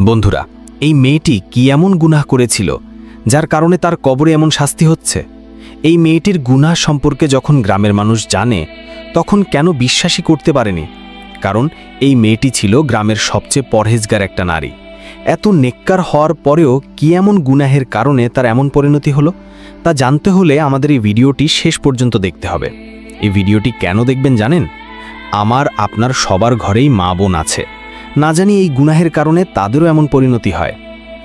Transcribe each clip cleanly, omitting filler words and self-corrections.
বন্ধুরা, এই মেয়েটি কি এমন গুনাহ করেছিল যার কারণে তার কবরে এমন শাস্তি হচ্ছে? এই মেয়েটির গুনাহ সম্পর্কে যখন গ্রামের মানুষ জানে তখন কেন বিশ্বাসই করতে পারেনি? কারণ এই মেয়েটি ছিল গ্রামের সবচেয়ে পরহেজগার একটা নারী। এত নেককার হওয়ার পরেও কি এমন গুনাহের কারণে তার এমন পরিণতি হলো তা জানতে হলে আমাদের এই ভিডিওটি শেষ পর্যন্ত দেখতে হবে। এই ভিডিওটি কেন দেখবেন জানেন? আমার আপনার সবার ঘরেই মা বোন আছে, না জানি এই গুনাহের কারণে তাদেরও এমন পরিণতি হয়।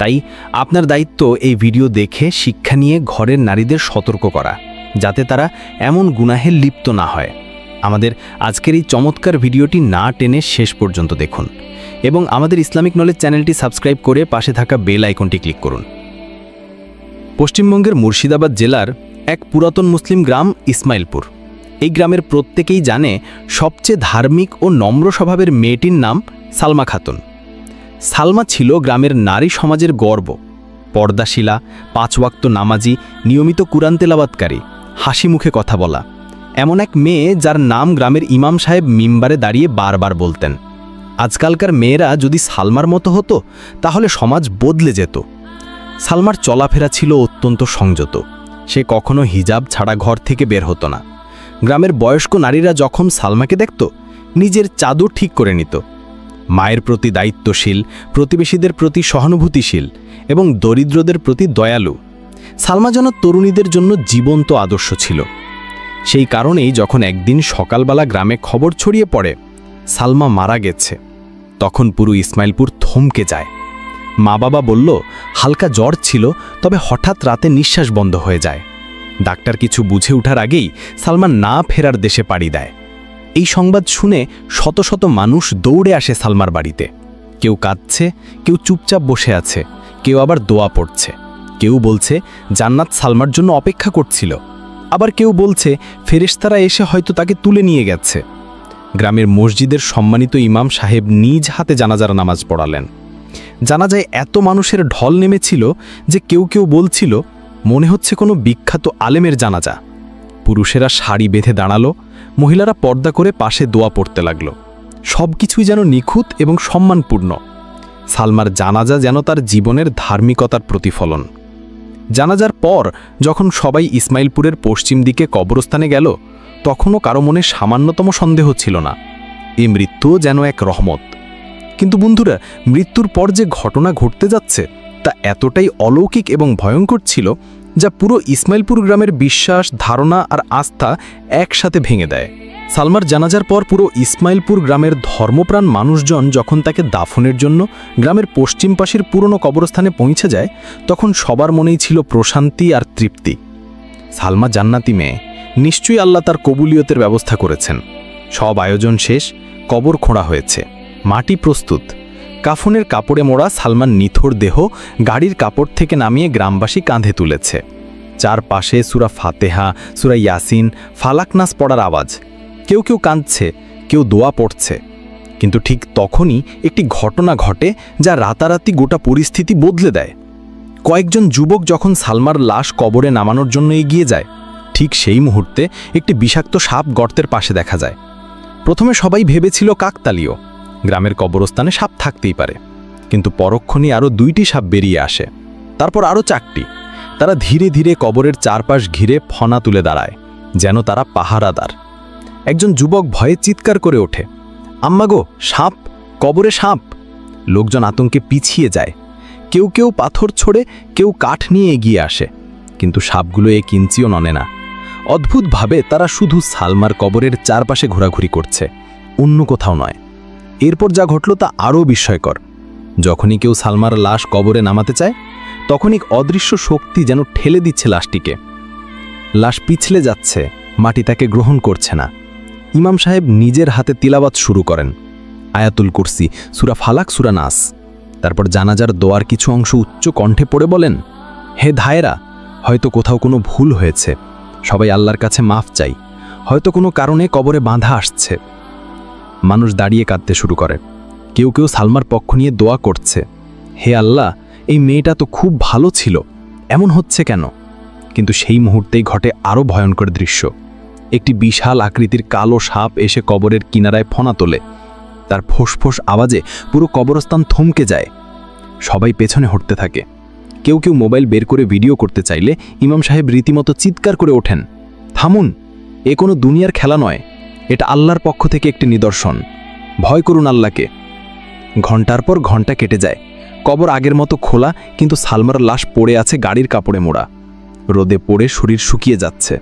তাই আপনার দায়িত্ব এই ভিডিও দেখে শিক্ষা নিয়ে ঘরের নারীদের সতর্ক করা, যাতে তারা এমন গুনাহে লিপ্ত না হয়। আমাদের আজকের এই চমৎকার ভিডিওটি না টেনে শেষ পর্যন্ত দেখুন এবং আমাদের ইসলামিক নলেজ চ্যানেলটি সাবস্ক্রাইব করে পাশে থাকা বেল আইকনটি ক্লিক করুন। পশ্চিমবঙ্গের মুর্শিদাবাদ জেলার এক পুরাতন মুসলিম গ্রাম ইসমাইলপুর। এই গ্রামের প্রত্যেকেই জানে সবচেয়ে ধার্মিক ও নম্র স্বভাবের মেয়েটির নাম সালমা খাতুন। সালমা ছিল গ্রামের নারী সমাজের গর্ব। পর্দাশীলা, 5 ওয়াক্ত নামাজি, নিয়মিত কুরআন তেলাওয়াতকারী, হাসি মুখে কথা বলা, এমন এক মেয়ে যার নাম গ্রামের ইমাম সাহেব মিম্বারে দাঁড়িয়ে বারবার বলতেন। আজকালকার মেয়েরা যদি সালমার মতো হতো তাহলে সমাজ বদলে যেত। সালমার চলাফেরা ছিল অত্যন্ত সংযত। সে কখনো হিজাব ছাড়া ঘর থেকে বের হতো না। গ্রামের বয়স্ক নারীরা যখন সালমাকে দেখত, নিজের চাদর ঠিক করে নিত। মায়ের প্রতি দায়িত্বশীল, প্রতিবেশীদের প্রতি সহানুভূতিশীল এবং দরিদ্রদের প্রতি দয়ালু। সালমা যেন তরুণীদের জন্য জীবন্ত আদর্শ ছিল। সেই কারণেই যখন একদিন সকালবেলা গ্রামে খবর ছড়িয়ে পড়ে সালমা মারা গেছে, তখন পুরো ইসমাইলপুর থমকে যায়। মা বাবা বলল হালকা জ্বর ছিল, তবে হঠাৎ রাতে নিঃশ্বাস বন্ধ হয়ে যায়। ডাক্তার কিছু বুঝে ওঠার আগেই সালমা না ফেরার দেশে পাড়ি দেয়। এই সংবাদ শুনে শত শত মানুষ দৌড়ে আসে সালমার বাড়িতে। কেউ কাঁদছে, কেউ চুপচাপ বসে আছে, কেউ আবার দোয়া পড়ছে। কেউ বলছে জান্নাত সালমার জন্য অপেক্ষা করছিল, আবার কেউ বলছে ফেরেশতারা এসে হয়তো তাকে তুলে নিয়ে গেছে। গ্রামের মসজিদের সম্মানিত ইমাম সাহেব নিজ হাতে জানাজার নামাজ পড়ালেন। জানাজায় এত মানুষের ঢল নেমেছিল যে কেউ কেউ বলছিল মনে হচ্ছে কোনো বিখ্যাত আলেমের জানাজা। পুরুষেরা শাড়ি বেঁধে দাঁড়ালো, মহিলারা পর্দা করে পাশে দোয়া পড়তে লাগল। সব কিছুই যেন নিখুঁত এবং সম্মানপূর্ণ। সালমার জানাজা যেন তার জীবনের ধার্মিকতার প্রতিফলন। জানাজার পর যখন সবাই ইসমাইলপুরের পশ্চিম দিকে কবরস্থানে গেল, তখনও কারো মনে সামান্যতম সন্দেহ ছিল না, এই মৃত্যুও যেন এক রহমত। কিন্তু বন্ধুরা, মৃত্যুর পর যে ঘটনা ঘটতে যাচ্ছে তা এতটাই অলৌকিক এবং ভয়ঙ্কর ছিল যা পুরো ইসমাইলপুর গ্রামের বিশ্বাস, ধারণা আর আস্থা একসাথে ভেঙে দেয়। সালমার জানাজার পর পুরো ইসমাইলপুর গ্রামের ধর্মপ্রাণ মানুষজন যখন তাকে দাফনের জন্য গ্রামের পশ্চিম পাশের পুরনো কবরস্থানে পৌঁছে যায়, তখন সবার মনেই ছিল প্রশান্তি আর তৃপ্তি। সালমা জান্নাতি মেয়ে, নিশ্চয়ই আল্লাহ তার কবুলিয়তের ব্যবস্থা করেছেন। সব আয়োজন শেষ, কবর খোঁড়া হয়েছে, মাটি প্রস্তুত। কাফনের কাপড়ে মোড়া সালমান নিথর দেহ গাড়ির কাপড় থেকে নামিয়ে গ্রামবাসী কাঁধে তুলেছে। চারপাশে সূরা ফাতেহা, সূরা ইয়াসিন, ফালাকনাস পড়ার আওয়াজ। কেউ কেউ কাঁদছে, কেউ দোয়া পড়ছে। কিন্তু ঠিক তখনই একটি ঘটনা ঘটে যা রাতারাতি গোটা পরিস্থিতি বদলে দেয়। কয়েকজন যুবক যখন সালমার লাশ কবরে নামানোর জন্য এগিয়ে যায়, ঠিক সেই মুহূর্তে একটি বিষাক্ত সাপ গর্তের পাশে দেখা যায়। প্রথমে সবাই ভেবেছিল কাকতালীয়, গ্রামের কবরস্থানে সাপ থাকতেই পারে। কিন্তু পরক্ষণেই আরও 2টি সাপ বেরিয়ে আসে, তারপর আরও 4টি। তারা ধীরে ধীরে কবরের চারপাশ ঘিরে ফনা তুলে দাঁড়ায়, যেন তারা পাহারাদার। একজন যুবক ভয়ে চিৎকার করে ওঠে, আম্মা গো, সাপ, কবরে সাপ! লোকজন আতঙ্কে পিছিয়ে যায়। কেউ কেউ পাথর ছোড়ে, কেউ কাঠ নিয়ে এগিয়ে আসে, কিন্তু সাপগুলো এক ইঞ্চিও নড়ে না। অদ্ভুতভাবে তারা শুধু সালমার কবরের চারপাশে ঘোরাঘুরি করছে, অন্য কোথাও নয়। এরপর যা ঘটল তা আরও বিস্ময়কর। যখনই কেউ সালমার লাশ কবরে নামাতে চায়, তখনই অদৃশ্য শক্তি যেন ঠেলে দিচ্ছে লাশটিকে। লাশ পিছলে যাচ্ছে, মাটি তাকে গ্রহণ করছে না। ইমাম সাহেব নিজের হাতে তিলাওয়াত শুরু করেন, আয়াতুল কুরসি, সূরা ফালাক, সূরা নাস। তারপর জানাজার দোয়ার কিছু অংশ উচ্চ কণ্ঠে পড়ে বলেন, হে ধায়েরা, হয়তো কোথাও কোনো ভুল হয়েছে, সবাই আল্লাহর কাছে মাফ চাই, হয়তো কোনো কারণে কবরে বাঁধা আসছে। মানুষ দাঁড়িয়ে কাঁদতে শুরু করে। কেউ কেউ সালমার পক্ষ নিয়ে দোয়া করছে, হে আল্লাহ, এই মেয়েটা তো খুব ভালো ছিল, এমন হচ্ছে কেন? কিন্তু সেই মুহূর্তেই ঘটে আরও ভয়ঙ্কর দৃশ্য। একটি বিশাল আকৃতির কালো সাপ এসে কবরের কিনারায় ফনা তোলে। তার ফোঁস ফোঁস আওয়াজে পুরো কবরস্থান থমকে যায়। সবাই পেছনে হটতে থাকে। কেউ কেউ মোবাইল বের করে ভিডিও করতে চাইলে ইমাম সাহেব রীতিমতো চিৎকার করে ওঠেন, থামুন, এ কোনো দুনিয়ার খেলা নয়, এটা আল্লাহর পক্ষ থেকে একটি নিদর্শন, ভয় করুন আল্লাহকে। ঘন্টার পর ঘন্টা কেটে যায়। কবর আগের মতো খোলা, কিন্তু সালমার লাশ পড়ে আছে গাড়ির কাপড়ে মোড়া। রোদে পড়ে শরীর শুকিয়ে যাচ্ছে।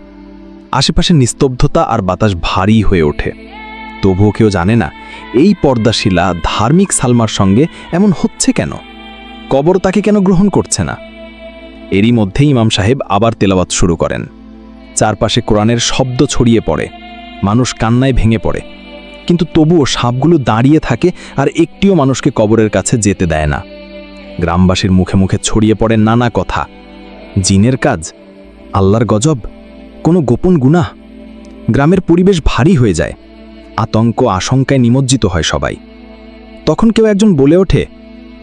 আশেপাশে নিস্তব্ধতা আর বাতাস ভারী হয়ে ওঠে। তবুও কেউ জানে না এই পর্দাশিলা ধার্মিক সালমার সঙ্গে এমন হচ্ছে কেন, কবর তাকে কেন গ্রহণ করছে না। এরই মধ্যে ইমাম সাহেব আবার তেলাওয়াত শুরু করেন। চারপাশে কোরআনের শব্দ ছড়িয়ে পড়ে, মানুষ কান্নায় ভেঙে পড়ে, কিন্তু তবুও সাপগুলো দাঁড়িয়ে থাকে আর একটিও মানুষকে কবরের কাছে যেতে দেয় না। গ্রামবাসীর মুখে মুখে ছড়িয়ে পড়ে নানা কথা, জিনের কাজ, আল্লাহর গজব, কোনো গোপন গুনাহ। গ্রামের পরিবেশ ভারী হয়ে যায়, আতঙ্ক আশঙ্কায় নিমজ্জিত হয় সবাই। তখন কেউ একজন বলে ওঠে,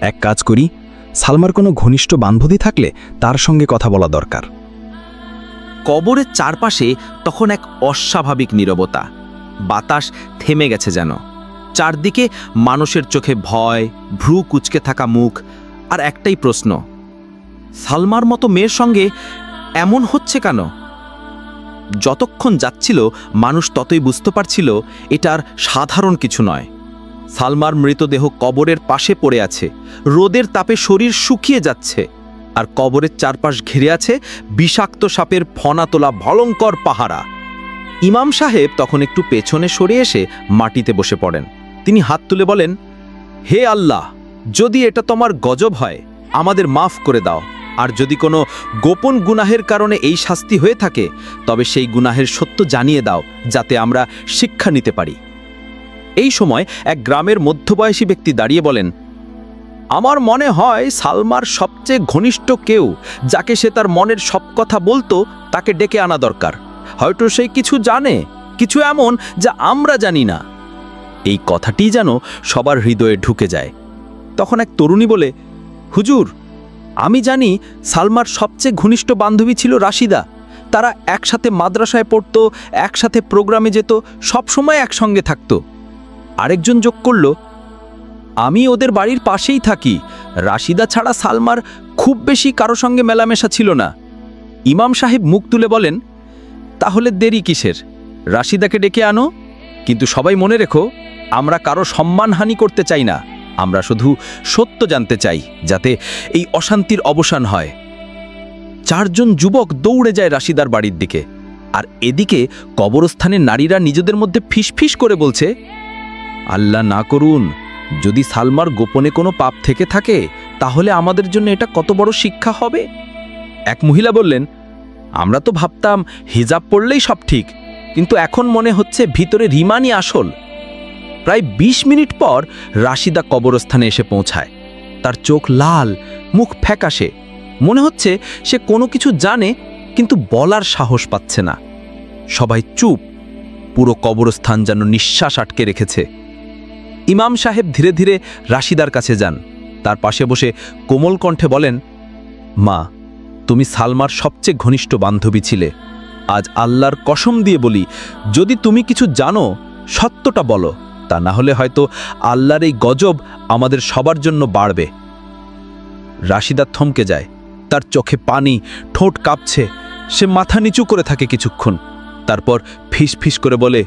এক কাজ করি, সালমার কোনো ঘনিষ্ঠ বান্ধবী থাকলে তার সঙ্গে কথা বলা দরকার। কবরের চারপাশে তখন এক অস্বাভাবিক নীরবতা, বাতাস থেমে গেছে যেন। চারদিকে মানুষের চোখে ভয়, ভ্রু কুঁচকে থাকা মুখ, আর একটাই প্রশ্ন, সালমার মতো মেয়ের সঙ্গে এমন হচ্ছে কেন? যতক্ষণ যাচ্ছিল মানুষ ততই বুঝতে পারছিল এটার সাধারণ কিছু নয়। সালমার মৃতদেহ কবরের পাশে পড়ে আছে, রোদের তাপে শরীর শুকিয়ে যাচ্ছে, আর কবরের চারপাশ ঘিরে আছে বিষাক্ত সাপের ফনা তোলা ভয়ঙ্কর পাহারা। ইমাম সাহেব তখন একটু পেছনে সরে এসে মাটিতে বসে পড়েন। তিনি হাত তুলে বলেন, হে আল্লাহ, যদি এটা তোমার গজব হয় আমাদের মাফ করে দাও, আর যদি কোনো গোপন গুনাহের কারণে এই শাস্তি হয়ে থাকে তবে সেই গুনাহের সত্য জানিয়ে দাও, যাতে আমরা শিক্ষা নিতে পারি। এই সময় এক গ্রামের মধ্যবয়সী ব্যক্তি দাঁড়িয়ে বলেন, আমার মনে হয় সালমার সবচেয়ে ঘনিষ্ঠ কেউ, যাকে সে তার মনের সব কথা বলতো, তাকে ডেকে আনা দরকার। হয়তো সে কিছু জানে, কিছু এমন যা আমরা জানি না। এই কথাটি যেন সবার হৃদয়ে ঢুকে যায়। তখন এক তরুণী বলে, হুজুর, আমি জানি সালমার সবচেয়ে ঘনিষ্ঠ বান্ধবী ছিল রাশিদা। তারা একসাথে মাদ্রাসায় পড়ত, একসাথে প্রোগ্রামে যেত, সবসময় একসঙ্গে থাকত। আরেকজন যোগ করল, আমি ওদের বাড়ির পাশেই থাকি, রাশিদা ছাড়া সালমার খুব বেশি কারো সঙ্গে মেলামেশা ছিল না। ইমাম সাহেব মুখ তুলে বলেন, তাহলে দেরি কিসের? রাশিদাকে ডেকে আনো। কিন্তু সবাই মনে রেখো, আমরা কারো সম্মানহানি করতে চাই না, আমরা শুধু সত্য জানতে চাই, যাতে এই অশান্তির অবসান হয়। চারজন যুবক দৌড়ে যায় রাশিদার বাড়ির দিকে, আর এদিকে কবরস্থানের নারীরা নিজেদের মধ্যে ফিসফিস করে বলছে, আল্লাহ না করুন, যদি সালমার গোপনে কোনো পাপ থেকে থাকে তাহলে আমাদের জন্য এটা কত বড় শিক্ষা হবে। এক মহিলা বললেন, আমরা তো ভাবতাম হিজাব পড়লেই সব ঠিক, কিন্তু এখন মনে হচ্ছে ভিতরে রিমানই আসল। প্রায় ২০ মিনিট পর রাশিদা কবরস্থানে এসে পৌঁছায়। তার চোখ লাল, মুখ ফ্যাকাশে, মনে হচ্ছে সে কোনো কিছু জানে কিন্তু বলার সাহস পাচ্ছে না। সবাই চুপ, পুরো কবরস্থান যেন নিঃশ্বাস আটকে রেখেছে। ইমাম সাহেব ধীরে ধীরে রাশিদার কাছে যান, তার পাশে বসে কোমল কণ্ঠে বলেন, মা, তুমি সালমার সবচেয়ে ঘনিষ্ঠ বান্ধবী ছিলে। আজ আল্লাহর কসম দিয়ে বলি, যদি তুমি কিছু জানো সত্যটা বলো, তা না হলে হয়তো আল্লাহর এই গজব আমাদের সবার জন্য বাড়বে। রাশিদা থমকে যায়, তার চোখে পানি, ঠোঁট কাঁপছে, সে মাথা নিচু করে থাকে কিছুক্ষণ, তারপর ফিস ফিস করে বলে,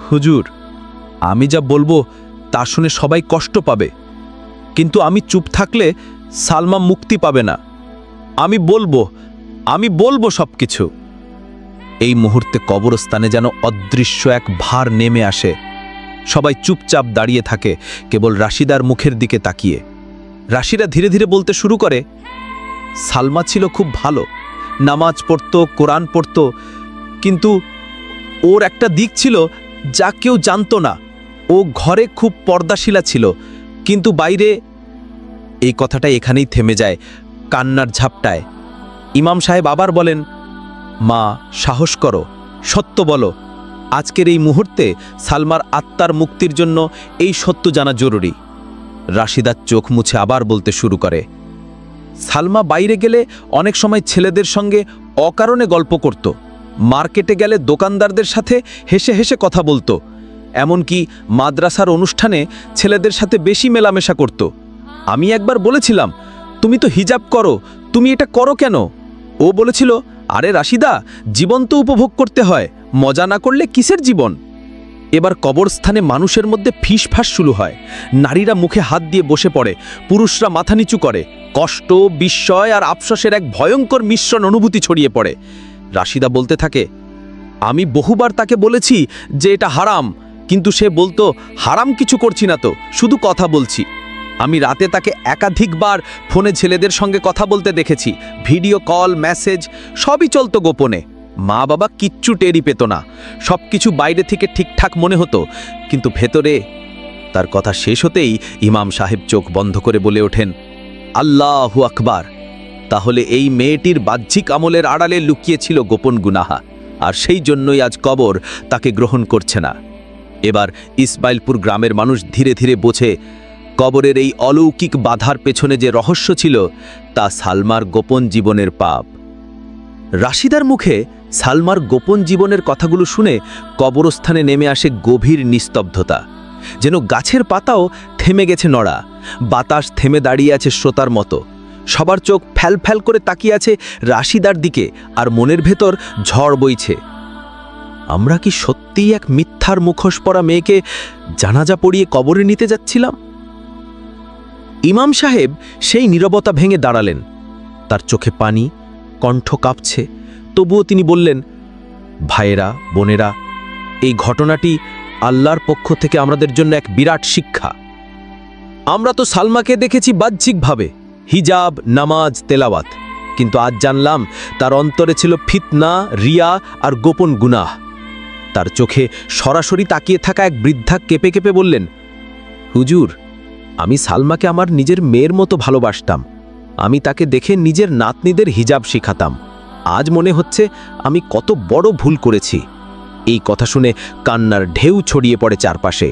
হুজুর, আমি যা বলবো তা শুনে সবাই কষ্ট পাবে, কিন্তু আমি চুপ থাকলে সালমা মুক্তি পাবে না। আমি বলবো সব কিছু। এই মুহূর্তে কবরস্থানে যেন অদৃশ্য এক ভার নেমে আসে। সবাই চুপচাপ দাঁড়িয়ে থাকে, কেবল রাশিদার মুখের দিকে তাকিয়ে। রাশিদা ধীরে ধীরে বলতে শুরু করে, সালমা ছিল খুব ভালো, নামাজ পড়তো, কোরআন পড়তো, কিন্তু ওর একটা দিক ছিল যা কেউ জানতো না। ও ঘরে খুব পর্দাশীলা ছিল, কিন্তু বাইরে। এই কথাটা এখানেই থেমে যায়, কান্নার ঝাপটায়। ইমাম সাহেব আবার বলেন, মা, সাহস করো, সত্য বলো। আজকের এই মুহূর্তে সালমার আত্মার মুক্তির জন্য এই সত্য জানা জরুরি। রাশিদার চোখ মুছে আবার বলতে শুরু করে, সালমা বাইরে গেলে অনেক সময় ছেলেদের সঙ্গে অকারণে গল্প করত, মার্কেটে গেলে দোকানদারদের সাথে হেসে হেসে কথা বলতো, এমনকি মাদ্রাসার অনুষ্ঠানে ছেলেদের সাথে বেশি মেলামেশা করত। আমি একবার বলেছিলাম, তুমি তো হিজাব করো, তুমি এটা করো কেন? ও বলেছিল, আরে রাশিদা, জীবন তো উপভোগ করতে হয়, মজা না করলে কিসের জীবন? এবার কবরস্থানে মানুষের মধ্যে ফিসফাস শুরু হয়। নারীরা মুখে হাত দিয়ে বসে পড়ে, পুরুষরা মাথা নিচু করে। কষ্ট, বিস্ময় আর আফসোসের এক ভয়ঙ্কর মিশ্রণ অনুভূতি ছড়িয়ে পড়ে। রাশিদা বলতে থাকে, আমি বহুবার তাকে বলেছি যে এটা হারাম, কিন্তু সে বলতো, হারাম কিছু করছি না তো, শুধু কথা বলছি। আমি রাতে তাকে একাধিকবার ফোনে ছেলেদের সঙ্গে কথা বলতে দেখেছি, ভিডিও কল, মেসেজ সবই চলতো গোপনে। মা বাবা কিচ্ছু টেরই পেত না, সব কিছু বাইরে থেকে ঠিকঠাক মনে হতো, কিন্তু ভেতরে। তার কথা শেষ হতেই ইমাম সাহেব চোখ বন্ধ করে বলে ওঠেন, আল্লাহু আকবার। তাহলে এই মেয়েটির বাহ্যিক আমলের আড়ালে লুকিয়েছিল গোপন গুনাহা, আর সেই জন্যই আজ কবর তাকে গ্রহণ করছে না। এবার ইসমাইলপুর গ্রামের মানুষ ধীরে ধীরে বোঝে, কবরের এই অলৌকিক বাধার পেছনে যে রহস্য ছিল, তা সালমার গোপন জীবনের পাপ। রাশিদার মুখে সালমার গোপন জীবনের কথাগুলো শুনে কবরস্থানে নেমে আসে গভীর নিস্তব্ধতা, যেন গাছের পাতাও থেমে গেছে নড়া। বাতাস থেমে দাঁড়িয়ে আছে শ্রোতার মতো। সবার চোখ ফ্যাল করে তাকিয়ে আছে রাশিদার দিকে, আর মনের ভেতর ঝড় বইছে। আমরা কি সত্যিই এক মিথ্যার মুখোশ পরা মেয়েকে জানাজা পড়িয়ে কবরে নিতে যাচ্ছিলাম? ইমাম সাহেব সেই নীরবতা ভেঙে দাঁড়ালেন। তার চোখে পানি, কণ্ঠ কাঁপছে, তবুও তিনি বললেন, ভাইয়েরা, বোনেরা, এই ঘটনাটি আল্লাহর পক্ষ থেকে আমাদের জন্য এক বিরাট শিক্ষা। আমরা তো সালমাকে দেখেছি বাহ্যিকভাবে, হিজাব, নামাজ, তেলাওয়াত, কিন্তু আজ জানলাম তার অন্তরে ছিল ফিতনা, রিয়া আর গোপন গুনাহ। তার চোখে সরাসরি তাকিয়ে থাকা এক বৃদ্ধা কেঁপে কেঁপে বললেন, হুজুর, আমি সালমাকে আমার নিজের মেয়ের মতো ভালোবাসতাম। আমি তাকে দেখে নিজের নাতনিদের হিজাব শিখাতাম। আজ মনে হচ্ছে আমি কত বড় ভুল করেছি। এই কথা শুনে কান্নার ঢেউ ছড়িয়ে পড়ে চারপাশে।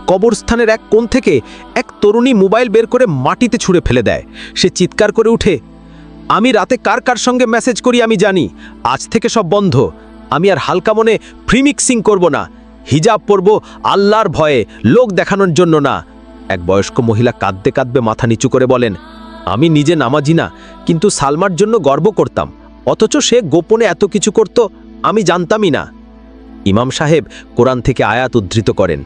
কবরস্থানের এক কোণ থেকে এক তরুণী মোবাইল বের করে মাটিতে ছুঁড়ে ফেলে দেয়। সে চিৎকার করে উঠে, আমি রাতে কার কার সঙ্গে মেসেজ করি আমি জানি, আজ থেকে সব বন্ধ। আমি আর হালকা মনে ফ্রিমিক্সিং করব না, হিজাব পরব আল্লাহর ভয়ে, লোক দেখানোর জন্য না। এক বয়স্ক মহিলা কাঁদতে কাঁদতে মাথা নিচু করে বলেন, আমি নিজে নামাজি না, কিন্তু সালমার জন্য গর্ব করতাম, অথচ সে গোপনে এত কিছু করত, আমি জানতামই না। ইমাম সাহেব কোরআন থেকে আয়াত উদ্ধৃত করেন,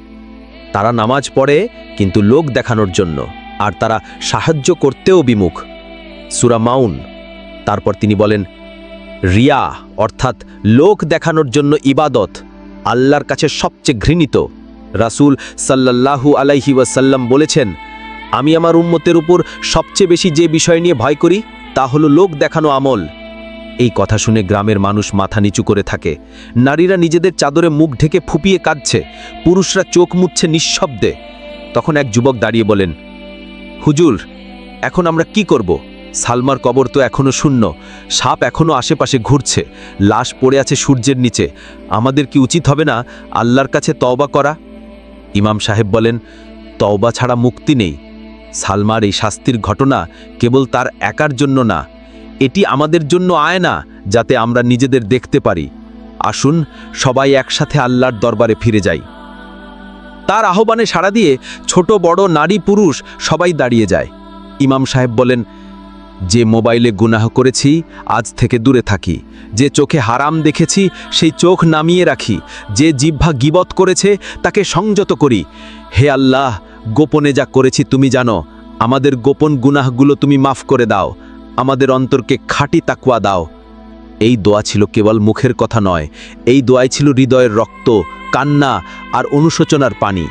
তারা নামাজ পড়ে কিন্তু লোক দেখানোর জন্য, আর তারা সাহায্য করতেও বিমুখ। সূরা মাউন। তারপর তিনি বলেন, রিয়া অর্থাৎ লোক দেখানোর জন্য ইবাদত আল্লাহর কাছে সবচেয়ে ঘৃণিত। রাসূল সাল্লাল্লাহু আলাইহি ওয়াসাল্লাম বলেছেন, আমি আমার উম্মতের উপর সবচেয়ে বেশি যে বিষয় নিয়ে ভয় করি তা হলো লোক দেখানো আমল। এই কথা শুনে গ্রামের মানুষ মাথা নিচু করে থাকে। নারীরা নিজেদের চাদরে মুখ ঢেকে ফুপিয়ে কাঁদছে, পুরুষরা চোখ মুছছে নিঃশব্দে। তখন এক যুবক দাঁড়িয়ে বলেন, হুজুর, এখন আমরা কি করব? সালমার কবর তো এখনো শূন্য, সাপ এখনো আশেপাশে ঘুরছে, লাশ পড়ে আছে সূর্যের নিচে। আমাদের কি উচিত হবে না আল্লাহর কাছে তওবা করা? ইমাম সাহেব বলেন, তওবা ছাড়া মুক্তি নেই। সালমার এই শাস্তির ঘটনা কেবল তার একার জন্য না, এটি আমাদের জন্য আয়না, যাতে আমরা নিজেদের দেখতে পারি। আসুন সবাই একসাথে আল্লাহর দরবারে ফিরে যাই। তার আহ্বানে সাড়া দিয়ে ছোট বড়, নারী পুরুষ সবাই দাঁড়িয়ে যায়। ইমাম সাহেব বলেন, যে মোবাইলে গুনাহ করেছি আজ থেকে দূরে থাকি, যে চোখে হারাম দেখেছি সেই চোখ নামিয়ে রাখি, যে জিহ্বা গীবত করেছে তাকে সংযত করি। হে আল্লাহ, গোপনে যা করেছি তুমি জানো, আমাদের গোপন গুনাহগুলো তুমি মাফ করে দাও, আমাদের অন্তরকে খাঁটি তাকওয়া দাও। এই দোয়া ছিল কেবল মুখের কথা নয়, এই দোয়াই ছিল হৃদয়ের রক্ত, কান্না আর অনুশোচনার পানি।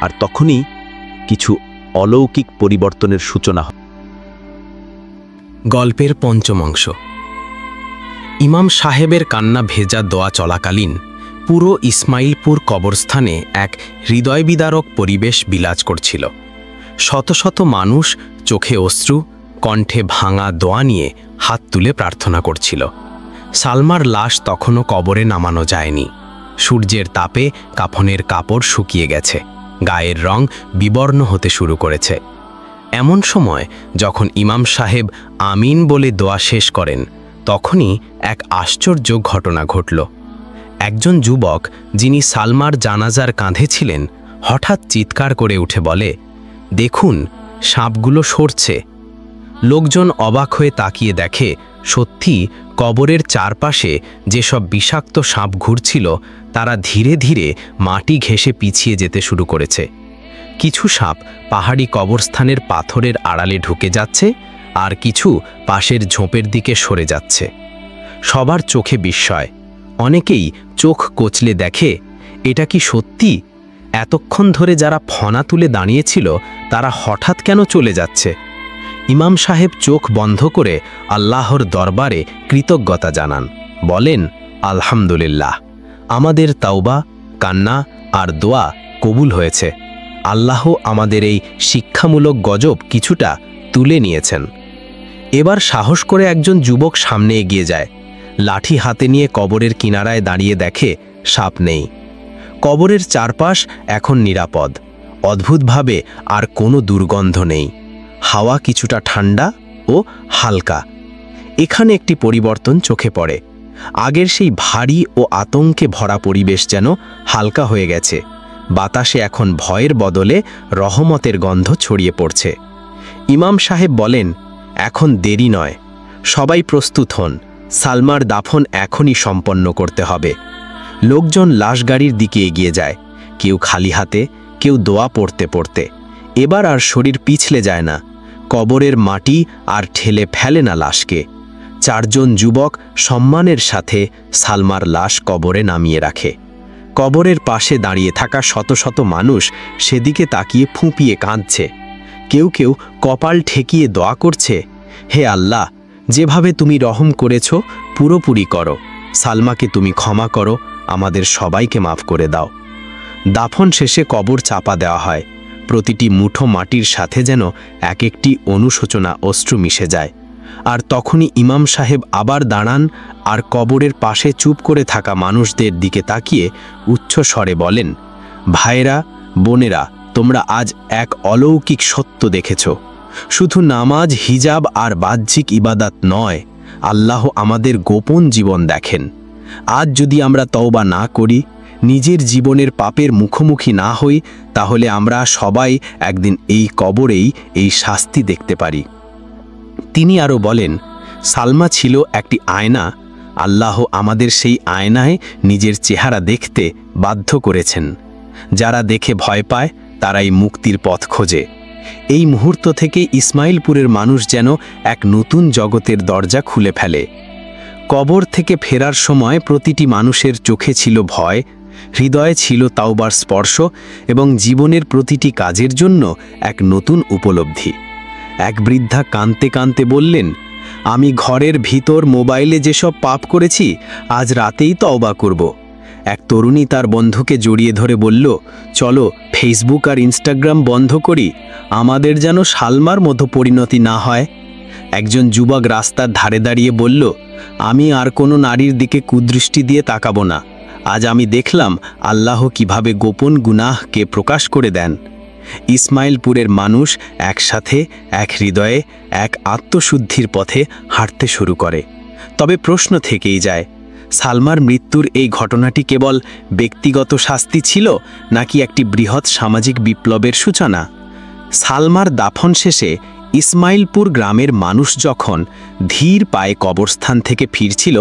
আর তখনই কিছু অলৌকিক পরিবর্তনের সূচনা হয়। গল্পের পঞ্চম অংশ। ইমাম সাহেবের কান্না ভেজা দোয়া চলাকালীন পুরো ইসমাইলপুর কবরস্থানে এক হৃদয়বিদারক পরিবেশ বিরাজ করছিল। শত শত মানুষ চোখে অশ্রু, কণ্ঠে ভাঙা দোয়া নিয়ে হাত তুলে প্রার্থনা করছিল। সালমার লাশ তখনও কবরে নামানো যায়নি। সূর্যের তাপে কাফনের কাপড় শুকিয়ে গেছে, গায়ের রং বিবর্ণ হতে শুরু করেছে। এমন সময় যখন ইমাম সাহেব আমিন বলে দোয়া শেষ করেন, তখনই এক আশ্চর্য ঘটনা ঘটল। একজন যুবক, যিনি সালমার জানাজার কাঁধে ছিলেন, হঠাৎ চিৎকার করে উঠে বলে, দেখুন, সাপগুলো সরছে। লোকজন অবাক হয়ে তাকিয়ে দেখে সত্যি কবরের চারপাশে যেসব বিষাক্ত সাপ ঘুরছিল তারা ধীরে ধীরে মাটি ঘেঁষে পিছিয়ে যেতে শুরু করেছে। কিছু সাপ পাহাড়ি কবরস্থানের পাথরের আড়ালে ঢুকে যাচ্ছে, আর কিছু পাশের ঝোপের দিকে সরে যাচ্ছে। সবার চোখে বিস্ময়। অনেকেই চোখ কচলে দেখে, এটা কি সত্যি? এতক্ষণ ধরে যারা ফনা তুলে দাঁড়িয়েছিল তারা হঠাৎ কেন চলে যাচ্ছে? ইমাম সাহেব চোখ বন্ধ করে আল্লাহর দরবারে কৃতজ্ঞতা জানান। বলেন, আলহামদুলিল্লাহ, আমাদের তাওবা, কান্না আর দোয়া কবুল হয়েছে। আল্লাহ আমাদের এই শিক্ষামূলক গজব কিছুটা তুলে নিয়েছেন। এবার সাহস করে একজন যুবক সামনে এগিয়ে যায়। লাঠি হাতে নিয়ে কবরের কিনারায় দাঁড়িয়ে দেখে সাপ নেই। কবরের চারপাশ এখন নিরাপদ। অদ্ভুতভাবে আর কোনো দুর্গন্ধ নেই। হাওয়া কিছুটা ঠান্ডা ও হালকা। এখানে একটি পরিবর্তন চোখে পড়ে। আগের সেই ভারী ও আতঙ্কে ভরা পরিবেশ যেন হালকা হয়ে গেছে। বাতাসে এখন ভয়ের বদলে রহমতের গন্ধ ছড়িয়ে পড়ছে। ইমাম সাহেব বলেন, এখন দেরি নয়, সবাই প্রস্তুত হন। সালমার দাফন এখনই সম্পন্ন করতে হবে। লোকজন লাশগাড়ির দিকে এগিয়ে যায়, কেউ খালি হাতে, কেউ দোয়া পড়তে পড়তে। এবার আর শরীর পিছলে যায় না। কবরের মাটি আর ঠেলে ফেলে না লাশকে। চারজন যুবক সম্মানের সাথে সালমার লাশ কবরে নামিয়ে রাখে। কবরের পাশে দাঁড়িয়ে থাকা শত শত মানুষ সেদিকে তাকিয়ে ফুঁপিয়ে কাঁদছে। কেউ কেউ কপাল ঠেকিয়ে দোয়া করছে, হে আল্লাহ, যেভাবে তুমি রহম করেছ পুরোপুরি করো। সালমাকে তুমি ক্ষমা করো, আমাদের সবাইকে মাফ করে দাও। দাফন শেষে কবর চাপা দেওয়া হয়। প্রতিটি মুঠো মাটির সাথে যেন এক একটি অনুশোচনা অশ্রু মিশে যায়। আর তখনই ইমাম সাহেব আবার দাঁড়ান আর কবরের পাশে চুপ করে থাকা মানুষদের দিকে তাকিয়ে উচ্চ স্বরে বলেন, ভাইরা, বোনেরা, তোমরা আজ এক অলৌকিক সত্য দেখেছ। শুধু নামাজ, হিজাব আর বাহ্যিক ইবাদত নয়, আল্লাহ আমাদের গোপন জীবন দেখেন। আজ যদি আমরা তওবা না করি, নিজের জীবনের পাপের মুখোমুখি না হই, তাহলে আমরা সবাই একদিন এই কবরেই এই শাস্তি দেখতে পারি। তিনি আরও বলেন, সালমা ছিল একটি আয়না। আল্লাহ আমাদের সেই আয়নায় নিজের চেহারা দেখতে বাধ্য করেছেন। যারা দেখে ভয় পায় তারাই মুক্তির পথ খোঁজে। এই মুহূর্ত থেকে ইসমাইলপুরের মানুষ যেন এক নতুন জগতের দরজা খুলে ফেলে। কবর থেকে ফেরার সময় প্রতিটি মানুষের চোখে ছিল ভয়, হৃদয়ে ছিল তাওবার স্পর্শ এবং জীবনের প্রতিটি কাজের জন্য এক নতুন উপলব্ধি। এক বৃদ্ধা কাঁদতে কাঁদতে বললেন, আমি ঘরের ভিতর মোবাইলে যেসব পাপ করেছি আজ রাতেই তওবা করব। এক তরুণী তার বন্ধুকে জড়িয়ে ধরে বলল, চলো ফেসবুক আর ইনস্টাগ্রাম বন্ধ করি, আমাদের যেন সালমার মতো পরিণতি না হয়। একজন যুবক রাস্তার ধারে দাঁড়িয়ে বলল, আমি আর কোনো নারীর দিকে কুদৃষ্টি দিয়ে তাকাবো না। আজ আমি দেখলাম আল্লাহ কিভাবে গোপন গুনাহকে প্রকাশ করে দেন। ইসমাইলপুরের মানুষ একসাথে, এক হৃদয়ে, এক আত্মশুদ্ধির পথে হাঁটতে শুরু করে। তবে প্রশ্ন থেকেই যায়, সালমার মৃত্যুর এই ঘটনাটি কেবল ব্যক্তিগত শাস্তি ছিল নাকি একটি বৃহৎ সামাজিক বিপ্লবের সূচনা? সালমার দাফন শেষে ইসমাইলপুর গ্রামের মানুষ যখন ধীর পায়ে কবরস্থান থেকে ফিরছিল,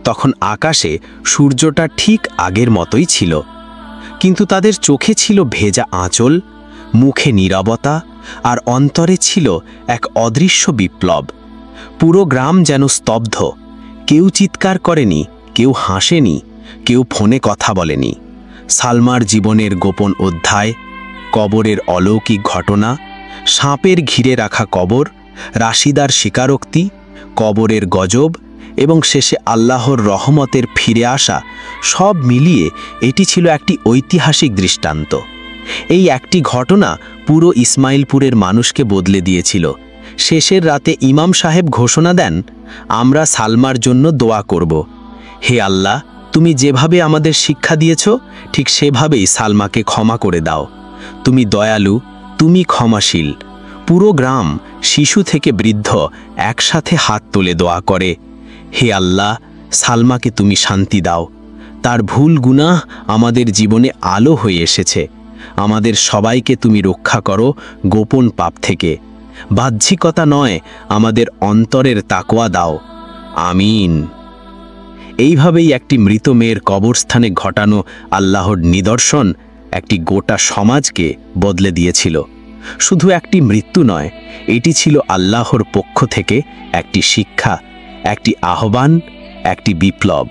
তখন আকাশে সূর্যটা ঠিক আগের মতোই ছিল। কিন্তু তাদের চোখে ছিল ভেজা আঁচল, মুখে নীরবতা, আর অন্তরে ছিল এক অদৃশ্য বিপ্লব। পুরো গ্রাম যেন স্তব্ধ। কেউ চিৎকার করেনি, কেউ হাসেনি, কেউ ফোনে কথা বলেনি। সালমার জীবনের গোপন অধ্যায়, কবরের অলৌকিক ঘটনা, সাপের ঘিরে রাখা কবর, রাশিদার স্বীকারোক্তি, কবরের গজব এবং শেষে আল্লাহর রহমতের ফিরে আসা, সব মিলিয়ে এটি ছিল একটি ঐতিহাসিক দৃষ্টান্ত। এই একটি ঘটনা পুরো ইসমাইলপুরের মানুষকে বদলে দিয়েছিল। শেষের রাতে ইমাম সাহেব ঘোষণা দেন, আমরা সালমার জন্য দোয়া করব। হে আল্লাহ, তুমি যেভাবে আমাদের শিক্ষা দিয়েছ ঠিক সেভাবেই সালমাকে ক্ষমা করে দাও। তুমি দয়ালু, তুমি ক্ষমাশীল। পুরো গ্রাম, শিশু থেকে বৃদ্ধ, একসাথে হাত তুলে দোয়া করে, হে আল্লাহ, সালমাকে তুমি শান্তি দাও। তার ভুল গুনাহ আমাদের জীবনে আলো হয়ে এসেছে। আমাদের সবাইকে তুমি রক্ষা করো গোপন পাপ থেকে। বাহ্যিকতা নয়, আমাদের অন্তরের তাকওয়া দাও। আমিন। এইভাবেই একটি মৃত মেয়ের কবরস্থানে ঘটানো আল্লাহর নিদর্শন একটি গোটা সমাজকে বদলে দিয়েছিল। শুধু একটি মৃত্যু নয়, এটি ছিল আল্লাহর পক্ষ থেকে একটি শিক্ষা, একটি আহ্বান, একটি বিপ্লব।